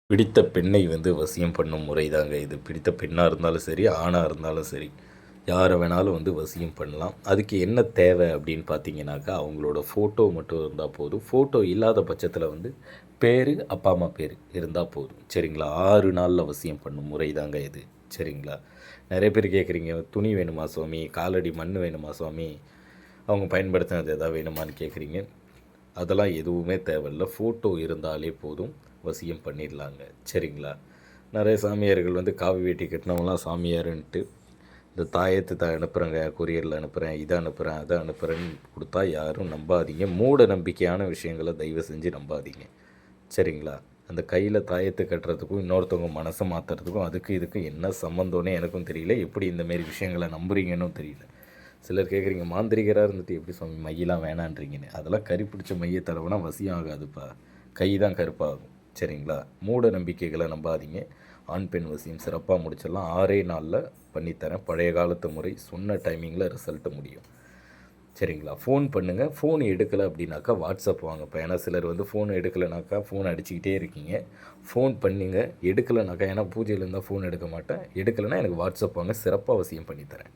பிடித்த பெண்ணை வசியம் பண்ணும் முறை தாங்க இது. பிடித்த பெண்ணாக இருந்தாலும் சரி, ஆணாக இருந்தாலும் சரி, யாரை வேணாலும் வசியம் பண்ணலாம். அதுக்கு என்ன தேவை அப்படின்னு பார்த்தீங்கன்னாக்கா, அவங்களோட ஃபோட்டோ மட்டும் இருந்தால் போதும். ஃபோட்டோ இல்லாத பட்சத்தில் பேர், அப்பா அம்மா பேர் இருந்தால் போதும். சரிங்களா? 6 நாளில் வசியம் பண்ணும் முறை தாங்க இது. சரிங்களா? நிறைய பேர் கேட்குறீங்க, துணி வேணுமா சுவாமி? காலடி மண் வேணுமா சுவாமி? அவங்க பயன்படுத்தினது எதாவது வேணுமான்னு கேட்குறீங்க. அதெல்லாம் எதுவுமே தேவையில்ல. ஃபோட்டோ இருந்தாலே போதும், வசியம் பண்ணிடலாங்க. சரிங்களா? நிறைய சாமியார்கள் காவி வேட்டி கட்டினவங்களாம் சாமியாருன்ட்டு இந்த தாயத்தை அனுப்புகிறேங்க, கொரியரில் அனுப்புகிறேன், இதை அனுப்புகிறேன், அதை அனுப்புகிறேன்னு கொடுத்தா யாரும் நம்பாதீங்க. மூட நம்பிக்கையான விஷயங்களை தயவு செஞ்சு நம்பாதீங்க. சரிங்களா? அந்த கையில் தாயத்தை கட்டுறதுக்கும் இன்னொருத்தவங்க மனசை மாற்றுறதுக்கும் இதுக்கும் என்ன சம்மந்தம்னே எனக்கும் தெரியல. எப்படி இந்தமாரி விஷயங்களை நம்புறீங்கன்னு தெரியல. சிலர் கேட்குறீங்க, மாந்திரிகராக இருந்துட்டு எப்படி சுவாமி மையெல்லாம் வேணான்றீங்கன்னு. அதெல்லாம் கறி பிடிச்ச மைய தடவைனா வசியம் ஆகாதுப்பா. கை தான் கருப்பாகும். சரிங்களா? மூட நம்பிக்கைகளை நம்பாதீங்க. ஆண் பெண் வசியம் சிறப்பாக முடிச்சிடலாம். 6 நாளில் பண்ணித்தரேன். பழைய காலத்து முறை, சொன்ன டைமிங்கில் ரிசல்ட்டு முடியும். சரிங்களா? ஃபோன் பண்ணுங்கள். ஃபோன் எடுக்கலை அப்படின்னாக்கா வாட்ஸ்அப் வாங்கப்போ. ஏன்னா சிலர் ஃபோன் எடுக்கலைனாக்கா ஃபோன் அடிச்சுக்கிட்டே இருக்கீங்க. ஃபோன் பண்ணிங்க, எடுக்கலைனாக்கா, ஏன்னா பூஜையில் இருந்தால் ஃபோன் எடுக்க மாட்டேன். எடுக்கலைன்னா எனக்கு வாட்ஸ்அப் வாங்க, சிறப்பாக வசியம் பண்ணித்தரேன்.